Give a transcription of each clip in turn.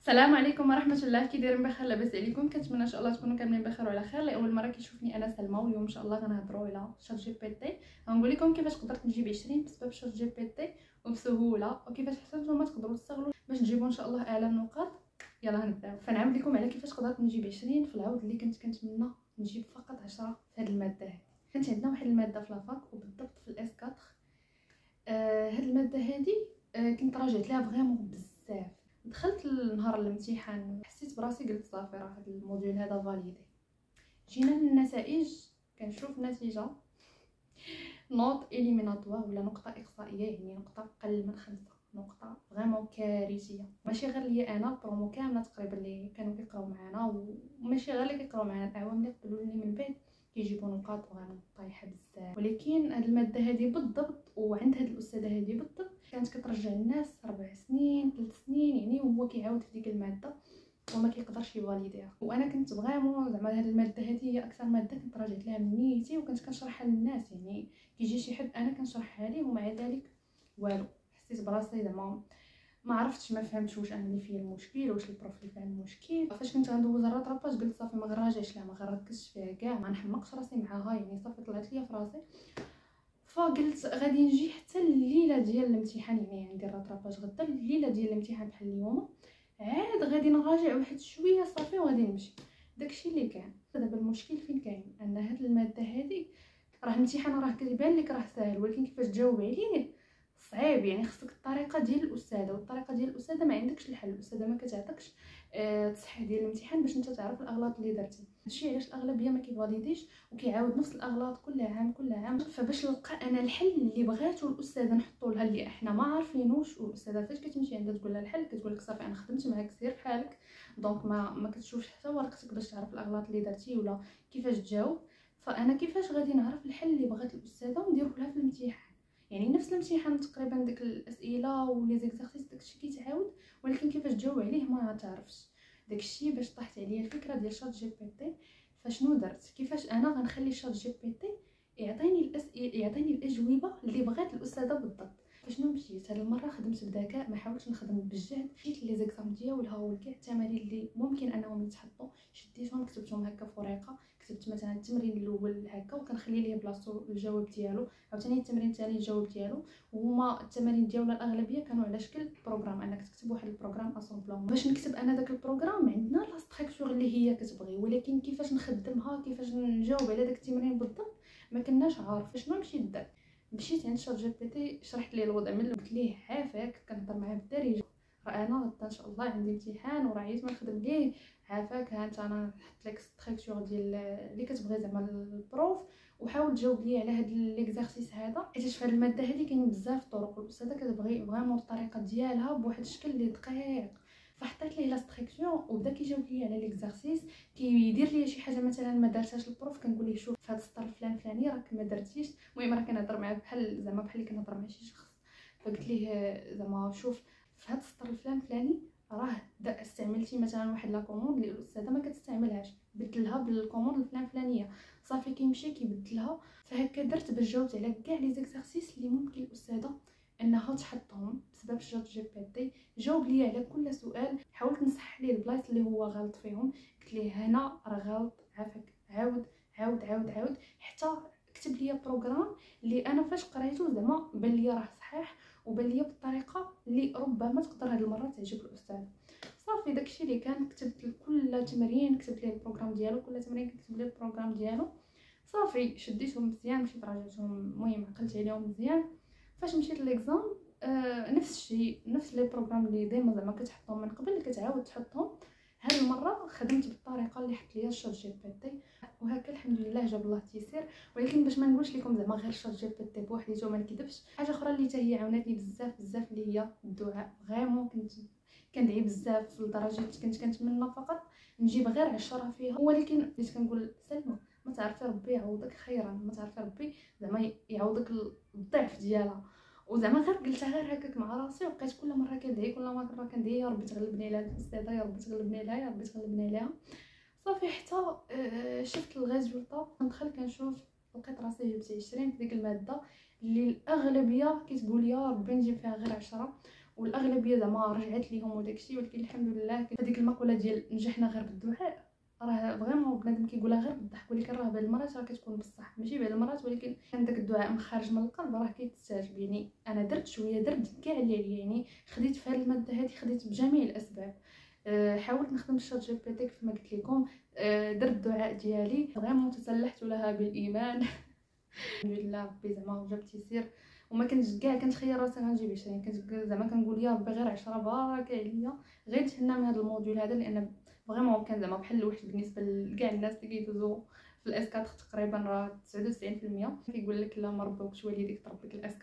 السلام عليكم ورحمه الله. كي دايرين بخير؟ لاباس عليكم؟ كنتمنى ان شاء الله تكونوا كاملين بخير وعلى خير. لاول مره كيشوفني انا سلمى، واليوم ان شاء الله غنهضروا على شات جي بي تي. غنقول لكم كيفاش قدرت نجيب 20 بسبب شات جي بي تي وبسهوله، وكيفاش حتى نتوما تقدروا تستغلوا باش تجيبوا ان شاء الله اعلى النقاط. يلا نبداو. فنعاود لكم على كيفاش قدرت نجيب 20 في العوض اللي كنت كنتمنى نجيب فقط 10 في هذه الماده هذه. كانت عندنا واحد الماده في لافاك وبالضبط في الاس 4. هاد الماده هذه كنت راجعت لها فريمون بزاف. دخلت النهار الامتحان حسيت براسي قلت صافي راه هذا الموديول هذا فاليدي. جينا للنتائج كنشوف النتيجه نوت اليميناتوار ولا نقطه اقصائيه، يعني نقطه اقل من 5، نقطه فريمون كارثيه. ماشي غير ليا انا، البرومو كامله تقريبا اللي كانوا كيقراو معنا، وماشي غير اللي كيقراو معنا، الاعوام اللي قبلوني من بعد كيجيبوا نقاط فريمون طايحه بزاف. ولكن هاد الماده هذه بالضبط وعند هاد الاستاذه هذه بالضبط كانت كترجع الناس 4 سنين 3 سنين، يعني وهو كيعاود في ديك الماده وما كيقدرش يفاليديها. وانا كنت فريمون زعما هاد الماده هذه هي اكثر ماده كنت راجعت لها من نيتي وكنت كنشرحها للناس. يعني كيجي شي حد انا كنشرحها ليه ومع ذلك والو، حسيت براسي زعما ما عرفتش، ما فهمتش واش انا اللي فيا المشكل واش البروف اللي فيه المشكل. فاش كنت غندوز الرطراباج قلت صافي ما غنراجعش لها، ما غنركزش فيها كاع، ما نحمقش راسي معاها، يعني صافي طلعت ليا في راسي. فقلت غادي نجي حتى الليله ديال الامتحان، يعني عندي الرطراباج غدا، الليله ديال الامتحان بحال اليوم عاد غادي نراجع واحد شويه صافي وغادي نمشي. داكشي اللي كان. دابا المشكل فين كاين؟ ان هاد الماده هذه راه الامتحان راه كيبان لك راه ساهل، ولكن كيفاش تجاوب عليه صعيب. يعني خصك الطريقه ديال الاستاذه، والطريقه ديال الاستاذه ما عندكش الحل، الاستاذه ما كتعطيكش تصحيح ديال الامتحان باش انت تعرف الاغلاط اللي درتي. هادشي علاش الاغلبيه ما كيفاليديش وكيعاود نفس الاغلاط كل عام كل عام. فباش نلقى انا الحل اللي بغاتو الاستاذه نحطوا لها اللي احنا ما عارفينوش، والاستاذه فاش كتمشي عندها تقول لها الحل كتقول لك صافي انا خدمت معاك سير بحالك، دونك ما كتشوفش حتى ورقتك باش تعرف الاغلاط اللي درتي ولا كيفاش تجاوب. فانا كيفاش غادي نعرف الحل اللي بغات الاستاذه ونديرو لها في الامتحان؟ يعني نفس الامتحان تقريبا، ديك الاسئله ولي زيكزارسيس داكشي كيتعاود، ولكن كيفاش تجاوب عليه ما تعرفش. داكشي باش طاحت عليا الفكره ديال شات جي بي تي. فشنو درت؟ كيفاش انا غنخلي شات جي بي تي يعطيني الاسئله، يعطيني الاجوبه اللي بغات الاستاذه بالضبط. فشنو مشيت هاد المره خدمت بذكاء، ما حاولتش نخدم بالجهد. مشيت لي زيكزام ديالها وكاع التمارين اللي ممكن انهم يتحطوا شديتهم كتبتهم هكا في ورقه. كتبت مثلا التمرين الاول هكا وكنخلي ليه بلاصتو الجواب ديالو، عاوتاني التمرين الثاني الجواب ديالو. وهما التمارين ديالنا الاغلبيه كانوا على شكل بروغرام، انك تكتب واحد البروغرام اسومبلون. باش نكتب انا داك البروغرام عندنا لا ستركتور اللي هي كتبغي، ولكن كيفاش نخدمها كيفاش نجاوب على داك التمرين بالضبط ما كناش عارف. شنو مشيت درت؟ مشيت عند شات جي بي تي، شرحت ليه الوضع من قلت ليه عافاك، كنهضر معاه بالدارجه، راه انا غدا ان شاء الله عندي امتحان وراه عييت ما نخدم ليه، عافاك ها انت انا نحط لك ستركتور ديال اللي كتبغي زعما البروف، وحاول تجاوب لي على هاد ليكزارسيس هذا. حيت في هاد الماده هذه كاين بزاف طرق، والاستاذه كتبغي فريمون الطريقه ديالها بواحد الشكل اللي دقيق. فحطيت ليه لا ستركتور وبدا كيجاوب لي على ليكزارسيس، كيدير لي شي حاجه مثلا ما دارتهاش البروف، كنقول ليه شوف في هذا السطر فلاني راك ما درتيش. المهم راه كنهضر معاه بحال زعما بحال اللي كنهضر مع شي شخص. فقلت ليه زعما شوف في هذا السطر الفلاني راه استعملتي مثلا واحد لا كوموند اللي الاستاذه ما كتستعملهاش، بدلها بالكوموند الفلانيه. صافي كيمشي كيبدلها. فهكا درت باش جاوبت على كاع لي زيكزارسيس اللي ممكن الاستاذه انها تحطهم بسبب شات جي بي تي. جاوب لي على كل سؤال، حاولت نصحح ليه البلايص اللي هو غلط فيهم، قلت ليه هنا راه غلط، عافاك عاود عاود عاود عاود، حتى كتب لي بروغرام اللي انا فاش قريته زعما بان لي راه صحيح وبان لي بالطريقه اللي ربما تقدر هاد المره تعجب الاستاذ. صافي داكشي اللي كان. كتبت كل تمرين كتبت ليه البروغرام ديالو، كل تمرين كتب ليه البروغرام ديالو. صافي شديتهم مزيان، مشيت راجعتهم، المهم عقلت عليهم مزيان. فاش مشيت ليكزام نفس الشيء، نفس لي بروغرام اللي ديما زعما كتحطهم من قبل كتعاود تحطهم. هاد المره خدمت بالطريقه اللي حط ليا شات جي بي تي، وهكا الحمد لله جاب الله التيسير. ولكن باش ما نقولش لكم زعما غير شات جي بي تي بوحديته ما نكذبش، حاجه اخرى اللي حتى هي عاونتني بزاف بزاف اللي هي الدعاء. فريمون كنت كندعي بزاف لدرجه كنت كنتمنى فقط نجيب غير 10 فيها. ولكن بديت كنقول سلمى ما تعرفي ربي يعوضك خيرا، ما تعرفي ربي زعما يعوضك الضعف ديالها. وزعما غير قلتها غير هكاك مع راسي، وبقيت كل مره كندعي، كل مره كندعي يا ربي تغلبني على هاد الاستاذه، يا ربي تغلبني عليها، يا ربي تغلبني عليها. صافي حتى شفت الريزولطا، ندخل كنشوف لقيت راسي جبت 20 في ديك الماده اللي الاغلبيه كتقول يا ربي نجيب فيها غير 10. والاغلبيه زعما رجعت ليهم وداكشي. ولكن الحمد لله هذيك المقوله ديال نجحنا غير بالدعاء راه فريمون بنادم كيقولها غير بالضحك، ولكن راه بعض المرات راه كتكون بصح، ماشي بعض المرات ولكن كان داك الدعاء من خارج من القلب راه كيتستجاب. يعني انا درت شويه، درت كاع اللي عليا، يعني خديت في هذه الماده هذه، خديت بجميع الاسباب. حاولت نخدم الشات جي بي تي كيف ما قلت لكم. درت الدعاء ديالي فريمون تسلحت لها بالايمان. الحمد لله ربي زعما جاب تيسير، وما كنتش كاع كنتخيل راسي غنجيب 20. كنت زعما كنقول يا ربي غير 10 بارك عليا، غير نتهنى من هذا الموديول هذا، لان فريمون كان زعما بحال الوحش بالنسبه لكاع الناس اللي كيدوزو في الاس 4 تقريبا. راه 99% كيقول لك لا ما ربوكش والديك تربيك الاس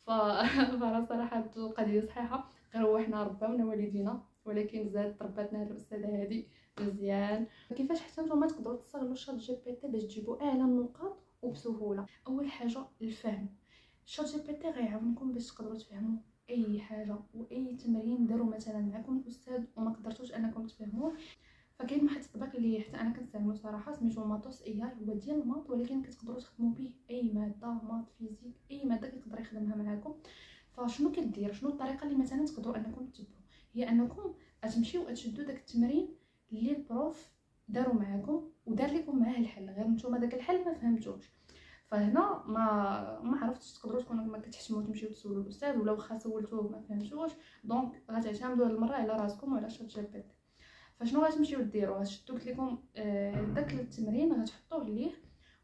4. فراه صراحه هاد القضيه صحيحه، غير هو حنا رباونا والدينا، ولكن زاد ترباتنا هاد الاستاذه هادي مزيان. كيفاش حتى نتوما تقدروا تستغلوا الشات جي بي تي باش تجيبوا اعلى النقاط وبسهوله؟ اول حاجه الفهم. الشات جي بي تي غيعاونكم باش تقدروا تفهموا اي حاجه واي تمرين داروا مثلا معكم الاستاذ وما قدرتوش انكم تفهموه. فكاين واحد التطبيق اللي حتى انا كنستعملو صراحه سميتو ماتوس اي، هو ديال الماط ولكن كتقدروا تخدموا به اي ماده، ماط فيزيك اي ماده كيقدر يخدمها معكم. فشنو كدير، شنو الطريقه اللي مثلا تقدروا انكم تتبعوا؟ هي انكم غتمشيو تشدوا داك التمرين اللي البروف داروا معكم ودار لكم معاه الحل، غير نتوما داك الحل ما فهمتوش. فهنا ما عرفتش تقدروا تكونوا ما كتحشموا تمشيو تسولوا الاستاذ، ولا واخا سولتوه ما فهمتوش، دونك غتعتمدوا هاد المره على راسكم وعلى شات جي بي تي. فشنو غتمشيو ديروا؟ غتشدوا قلت لكم داك التمرين غتحطوه ليه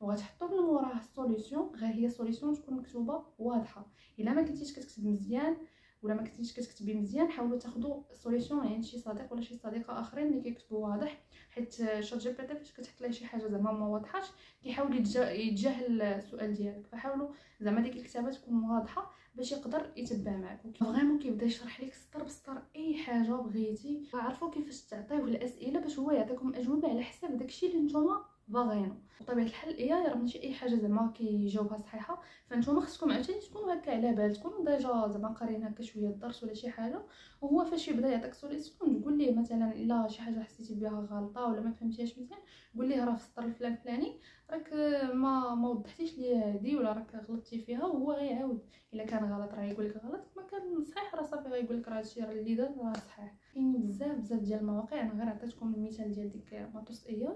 وغتحطوا من وراه السوليوشن، غير هي السوليوشن تكون مكتوبه واضحه. الا ما كنتيش كتكتب مزيان ولا ما كنتيش كتكتبي مزيان، حاولوا تاخذوا السوليوشن عند شي صديق ولا شي صديقه اخرين اللي كيكتبوا واضح، حيت شات جي بي تي فاش كتحط ليه شي حاجه زعما ما واضحاش كيحاول يتجاهل السؤال ديالك. فحاولوا زعما ديك الكتابه تكون واضحه باش يقدر يتبع معك، فريمون كيبدا يشرح لك سطر بسطر اي حاجه بغيتي. عرفوا كيفاش تعطيوه الاسئله باش هو يعطيكم اجوبه على حساب داكشي اللي نتوما باغينو. بطبيعه الحال الاي راه ماشي اي حاجه زعما كيجاوبها صحيحه، فانتوما خصكم عاوتاني تكونوا هكا على بال، تكونوا ديجا زعما قارين هكا شويه الدرس ولا شي حاجه، وهو فاش يبدا يعطيك سوليسيون تقول ليه مثلا الا شي حاجه حسيتي بها غلطه ولا ما فهمتيهاش مزيان، قول ليه راه في السطر الفلاني راك ما وضحتيش لي هادي ولا راك غلطتي فيها، وهو غيعاود. الا كان غلط راه يقول لك غلط، ما كان صحيح راه صافي غيقول لك راه هادشي اللي دار راه صحيح. كاين بزاف ديال المواقع، انا غير عطيتكم المثال ديال ديك ماتوس اي،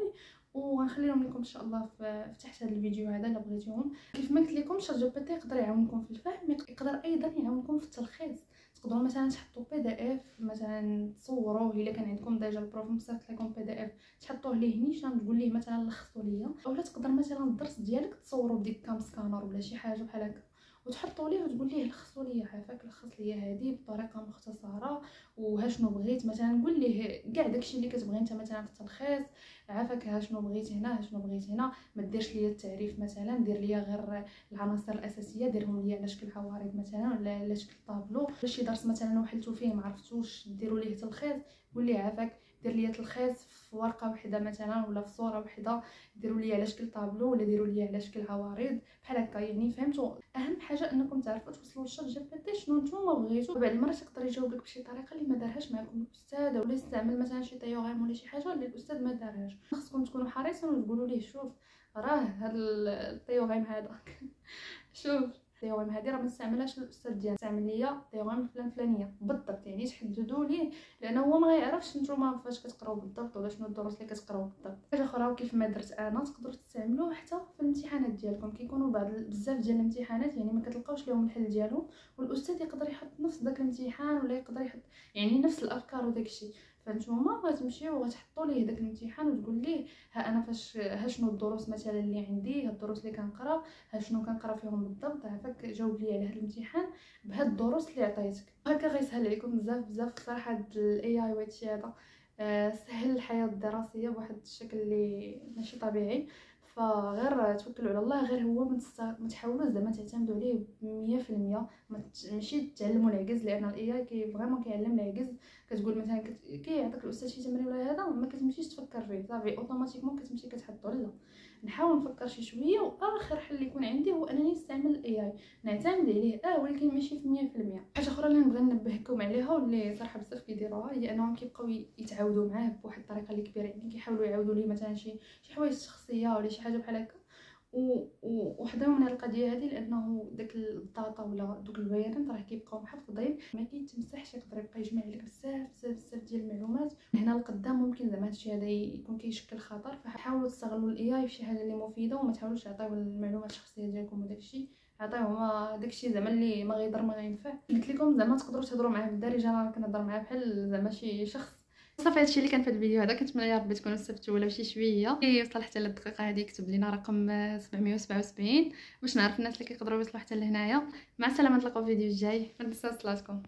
وغنخليهم لكم ان شاء الله في تحت هذا الفيديو هذا الا بغيتوهم. كيف ما قلت لكم شات جي بي تي يقدر يعاونكم في الفهم، يقدر ايضا يعاونكم في التلخيص. تقدروا مثلا تحطوا بي دي اف مثلا تصوروه، الا كان عندكم ديجا البروف مصيفط لكم بي دي اف تحطوه ليه نيشان تقول ليه مثلا لخصوا ليا، اولا تقدر مثلا الدرس ديالك تصوروا بديك كام سكانر ولا شي حاجه بحال هكا وتحطوا ليه وتقول ليه لخصوا لي عافاك، لخص لي هذه بطريقه مختصره وها شنو بغيت، مثلا قول ليه كاع داكشي اللي كتبغي انت مثلا في التلخيص، عافاك ها شنو بغيت هنا ها شنو بغيت هنا، ما ديرش ليا التعريف مثلا، دير ليا غير العناصر الاساسيه، ديرهم ليا على شكل عوارض مثلا ولا على شكل طابلو. شي درس مثلا وحلتو فيه ما عرفتوش ديروا ليه تلخيص، قول ليه عافاك دير ليا تلخيص في ورقه وحده مثلا ولا في صوره وحده، ديروا لي على شكل طابلو ولا ديروا لي على شكل عوارض بحال هكا. يعني فهمتوا؟ اهم حاجه انكم تعرفوا توصلوا للشات جي بي تي شنو نتوما بغيتو. بعض المرات يقدر يجاوب لك بشي طريقه اللي ما دارهاش معكم الاستاذ، ولا يستعمل مثلا شي تيوريم ولا شي حاجه اللي الاستاذ ما دارهاش. خصكم تكونوا حريصين وتقولوا ليه شوف راه هذا التيوريم هذا شوف التيوريم هذه راه ما استعملهاش الاستاذ ديالنا، استعمل ليا التيوريم الفلانيه بالضبط. يعني تحددوا ليه، لانه هو ما غيعرفش نتوما فاش كتقراو بالضبط ولا شنو الدروس اللي كتقراو بالضبط. حاجه اخرى كيف ما درت انا تقدروا تستعملوه حتى في الامتحانات ديالكم. كيكونوا بزاف ديال الامتحانات يعني ما كتلقاوش لهم الحل ديالهم، والاستاذ يقدر يحط نفس داك الامتحان ولا يقدر يحط يعني نفس الافكار وداكشي. فانتوما غتمشيو وغتحطوا ليه داك الامتحان وتقول ليه ها انا فاش ها شنو الدروس مثلا اللي عندي، ها الدروس اللي كنقرا، ها شنو كنقرا فيهم بالضبط، عافاك جاوب لي على هذا الامتحان بهاد الدروس اللي عطيتك. هكا غيسهل عليكم بزاف صراحه. هاد الاي اي وهادشي هذا سهل الحياه الدراسيه بواحد الشكل اللي ماشي طبيعي. فغير توكلوا على الله، غير هو ما تحاولوش زعما تعتمدوا عليه 100%. ماشي تعلموا العجز، لان الاي اي فريمون كيعلم العجز. كتقول مثلا كيعطيك الاستاذ شي تمرين ولا هذا ما كتمشيش تفكر فيه صافي اوتوماتيكمون كتمشي كتحطو. لا، نحاول نفكر شويه، واخر حل اللي يكون عندي هو انني نستعمل الاي اي، نعتمد عليه ولكن ماشي في 100%. حاجه اخرى اللي نبغي ننبهكم عليها واللي صراحه بزاف كيديروها هي انهم كيبقاو يتعاودوا معاه بواحد الطريقه اللي كبيره. يعني كيحاولوا يعاودوا ليه مثلا شي حوايج شخصيه ولا شي حاجه بحال هكا، وحذروا من هذه القضيه هذه، لانه داك البطاطا ولا دوك البيانات راه كيبقاو محفظين، ما كيتمسحش، يقدر يبقى يجمع لك بزاف بزاف بزاف ديال المعلومات. هنا لقدام ممكن زعما هادشي هذا يكون كيشكل خطر، فحاولوا تستغلوا الاي في شي حاجه اللي مفيده، وما تحاولوش تعطيو المعلومات الشخصيه ديالكم وداكشي، عطيوهم داكشي زعما اللي ما غيضر ما غينفع. قلت لكم زعما تقدروا تهضروا معاه بالدارجه، انا كنهضر معاه بحال زعما شي شخص. صافي هادشي اللي كان في الفيديو هذا، كنتمنى يا ربي تكونوا استفدتوا ولو شي شويه. يوصل حتى للدقيقه هذه كتب لينا رقم 777 باش نعرف الناس اللي كيقدروا يوصلوا حتى لهنايا. مع السلامه، نتلاقاو في الفيديو الجاي، ما تنساوش صلاتكم.